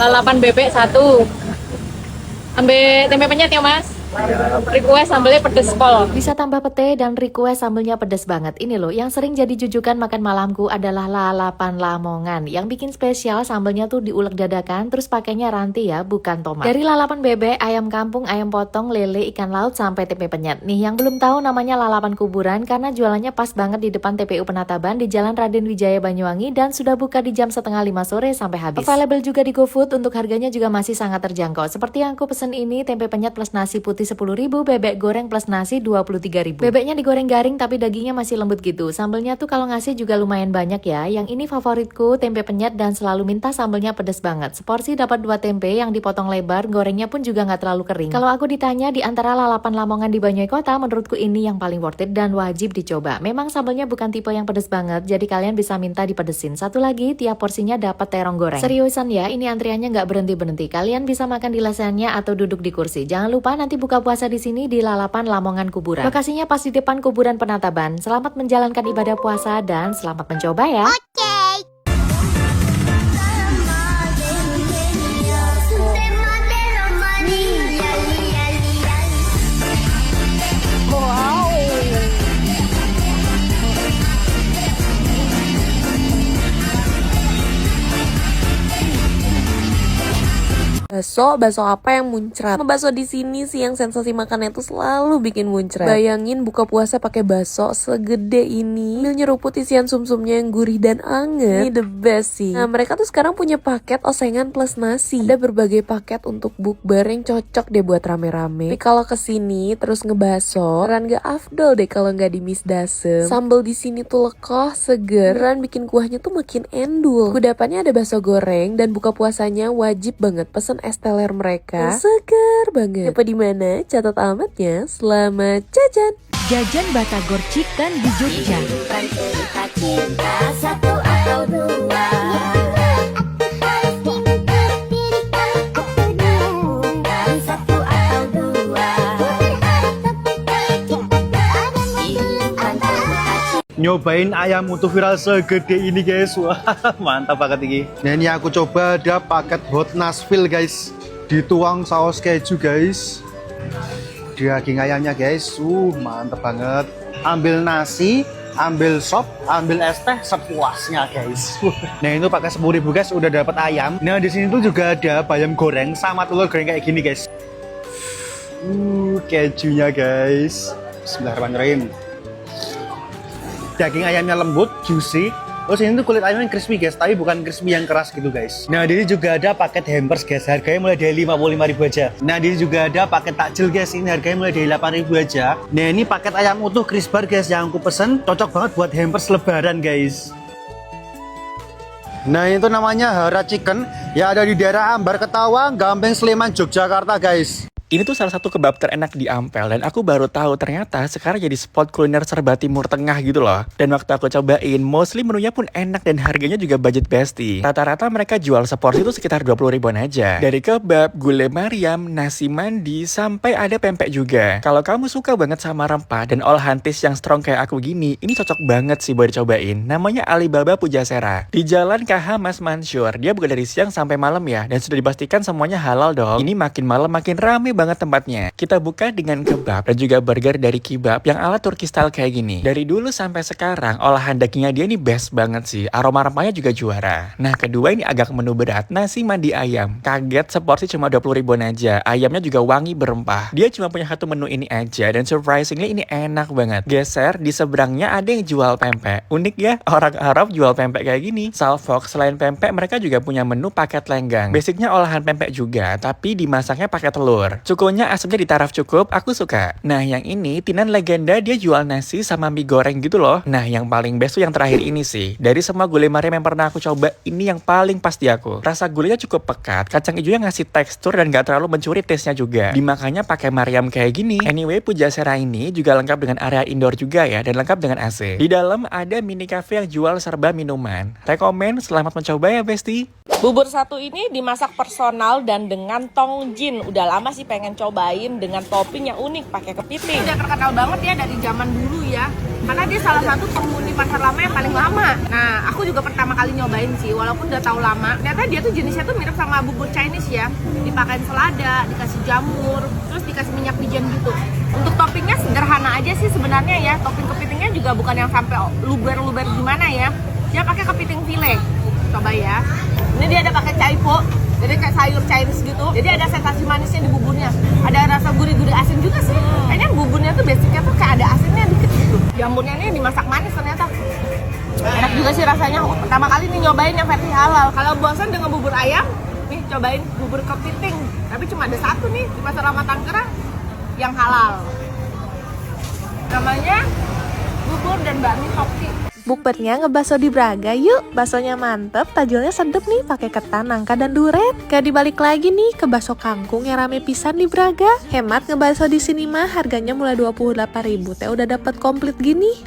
Lalapan bebek satu. Ambil tempe penyet ya mas. Request sambelnya pedes pol. Bisa tambah pete dan request sambelnya pedes banget. Ini loh, yang sering jadi jujukan makan malamku adalah lalapan Lamongan. Yang bikin spesial sambelnya tuh diulek dadakan, terus pakainya ranti ya, bukan tomat. Dari lalapan bebek, ayam kampung, ayam potong, lele, ikan laut, sampai tempe penyet. Nih, yang belum tahu namanya lalapan kuburan karena jualannya pas banget di depan TPU Penataban di Jalan Raden Wijaya Banyuwangi dan sudah buka di jam 4:30 sore sampai habis. Available juga di GoFood, untuk harganya juga masih sangat terjangkau. Seperti yang aku pesen ini, tempe penyet plus nasi putih 10.000, bebek goreng plus nasi 23.000. Bebeknya digoreng garing tapi dagingnya masih lembut gitu. Sambelnya tuh kalau ngasih juga lumayan banyak ya. Yang ini favoritku, tempe penyet, dan selalu minta sambelnya pedas banget. Seporsi dapat 2 tempe yang dipotong lebar, gorengnya pun juga nggak terlalu kering. Kalau aku ditanya di antara lalapan Lamongan di Banyuwangi Kota, menurutku ini yang paling worth it dan wajib dicoba. Memang sambelnya bukan tipe yang pedas banget, jadi kalian bisa minta dipedesin. Satu lagi, tiap porsinya dapat terong goreng. Seriusan ya, ini antriannya nggak berhenti-berhenti. Kalian bisa makan di lesehannya atau duduk di kursi. Jangan lupa nanti buka puasa di sini di Lalapan Lamongan Kuburan. Lokasinya pas di depan Kuburan Penataban. Selamat menjalankan ibadah puasa dan selamat mencoba ya. Bakso apa yang muncrat? Bakso di sini sih yang sensasi makannya tuh selalu bikin muncrat. Bayangin buka puasa pakai bakso segede ini, sambil nyeruput isian sumsumnya yang gurih dan anget. Ini the best sih. Nah, mereka tuh sekarang punya paket osengan plus nasi. Ada berbagai paket untuk bukber yang cocok deh buat rame-rame. Tapi kalau kesini terus ngebaso, beneran gak afdol deh kalau nggak di misdasem. Sambal di sini tuh lekoh, seger, beneran bikin kuahnya tuh makin endul. Kudapannya ada bakso goreng dan buka puasanya wajib banget pesen es teler mereka segar banget. Apa di mana? Catat alamatnya. Selamat jajan. Jajan Batagor Chicken di Jogja. Cinta satu atau dua. Satu atau dua. Nyobain ayam utuh viral segede ini guys. Wah, mantap banget ini. Nah, ini aku coba ada paket hot Nashville guys, dituang saus keju guys, daging ayamnya guys. Mantap banget. Ambil nasi, ambil sop, ambil es teh sepuasnya guys. Nah, itu pakai 10.000 guys, udah dapat ayam. Nah, di sini tuh juga ada bayam goreng sama telur goreng kayak gini guys. Kejunya guys. Bismillahirrahmanirrahim. Daging ayamnya lembut, juicy. Terus ini tuh kulit ayamnya crispy guys, tapi bukan crispy yang keras gitu guys. Nah, di sini juga ada paket hampers guys, harganya mulai dari 55.000 aja. Nah, di sini juga ada paket takjil guys, ini harganya mulai dari 8.000 aja. Nah, ini paket ayam utuh crisper guys yang aku pesen, cocok banget buat hampers lebaran guys. Nah, itu namanya Hara Chicken yang ada di daerah Ambar Ketawang, Gampeng, Sleman, Yogyakarta guys. Ini tuh salah satu kebab terenak di Ampel dan aku baru tahu ternyata sekarang jadi spot kuliner serba Timur Tengah gitu loh. Dan waktu aku cobain, mostly menunya pun enak dan harganya juga budget bestie. Rata-rata mereka jual seporsi itu sekitar 20 ribuan aja. Dari kebab, gulai Mariam, nasi mandi, sampai ada pempek juga. Kalau kamu suka banget sama rempah dan olahan taste yang strong kayak aku gini, ini cocok banget sih buat dicobain. Namanya Alibaba Pujasera. Di Jalan KH Mas Mansur. Dia buka dari siang sampai malam ya, dan sudah dipastikan semuanya halal dong. Ini makin malam makin rame banget tempatnya. Kita buka dengan kebab dan juga burger dari Kebab yang ala Turki style kayak gini. Dari dulu sampai sekarang olahan dagingnya dia ini best banget sih. Aroma rempahnya juga juara. Nah, kedua ini agak menu berat, nasi mandi ayam. Kaget seporsi cuma 20 ribuan aja. Ayamnya juga wangi berempah. Dia cuma punya satu menu ini aja dan surprisingly ini enak banget. Geser di seberangnya ada yang jual pempek. Unik ya, orang Arab jual pempek kayak gini. Salfok selain pempek mereka juga punya menu paket lenggang. Basicnya olahan pempek juga, tapi dimasaknya pakai telur. Cukonya asamnya di taraf cukup, aku suka. Nah, yang ini Tinan Legenda, dia jual nasi sama mie goreng gitu loh. Nah, yang paling best tuh yang terakhir ini sih. Dari semua gulai Mariam yang pernah aku coba, ini yang paling pas di aku. Rasa gulainya cukup pekat, kacang hijaunya ngasih tekstur dan gak terlalu mencuri taste-nya juga. Dimakannya pakai Mariam kayak gini. Anyway, Pujasera ini juga lengkap dengan area indoor juga ya, dan lengkap dengan AC. Di dalam ada mini cafe yang jual serba minuman. Rekomen, selamat mencoba ya Besti. Bubur satu ini dimasak personal dan dengan tong jin. Udah lama sih pengen pengen cobain dengan topping yang unik pakai kepiting. Udah terkenal banget ya dari zaman dulu ya, karena dia salah satu penghuni pasar lama yang paling lama. Nah, aku juga pertama kali nyobain sih, walaupun udah tahu lama. Ternyata dia tuh jenisnya tuh mirip sama bubur Chinese ya, dipakein selada, dikasih jamur, terus dikasih minyak wijen gitu. Untuk toppingnya sederhana aja sih sebenarnya ya, topping kepitingnya juga bukan yang sampai luber-luber gimana ya. Dia pakai kepiting file. Coba ya. Ini dia ada pakai caipo, jadi kayak sayur Chinese gitu. Jadi ada sensasi manisnya di buburnya. Ada rasa gurih-gurih asin juga sih. Kayaknya buburnya tuh basicnya tuh kayak ada asinnya dikit gitu. Jamurnya ini dimasak manis ternyata. Enak juga sih rasanya. Pertama kali nih nyobain yang versi halal. Kalau bosan dengan bubur ayam, nih cobain bubur kepiting. Tapi cuma ada satu nih di Pasar Lama Tangerang yang halal. Namanya bubur dan bakmi Hoki. Bukbernya ngebaso di Braga yuk. Basonya mantep, tajilnya sedep nih pakai ketan, nangka, dan duren. Gak dibalik lagi nih ke baso kangkung yang rame pisan di Braga. Hemat ngebaso di sini mah harganya mulai 28.000 teh udah dapat komplit gini.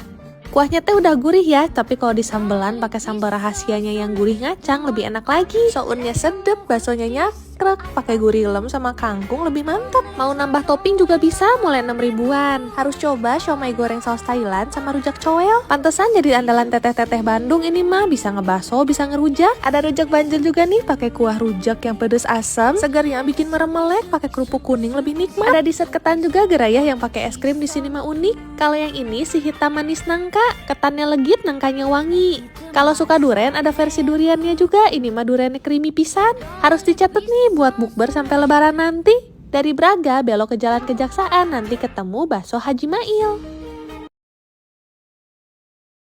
Kuahnya teh udah gurih ya, tapi kalau disambelan pakai sambal rahasianya yang gurih ngacang lebih enak lagi. Sounnya sedep, basonya nyakrek, pakai gurih lem sama kangkung lebih mantap. Mau nambah topping juga bisa, mulai 6 ribuan. Harus coba siomay goreng saus Thailand sama rujak coel. Pantesan jadi andalan teteh-teteh Bandung ini mah, bisa ngebaso, bisa ngerujak. Ada rujak banjel juga nih, pakai kuah rujak yang pedes asam, segarnya bikin merem melek, pakai kerupuk kuning lebih nikmat. Ada dessert ketan juga gerayah yang pakai es krim di sini mah unik. Kalau yang ini si hitam manis nangka, ketannya legit, nangkanya wangi. Kalau suka duren ada versi duriannya juga, ini mah durennya creamy pisan. Harus dicatat nih buat bukber sampai lebaran nanti. Dari Braga belok ke Jalan Kejaksaan, nanti ketemu bakso Haji Mail.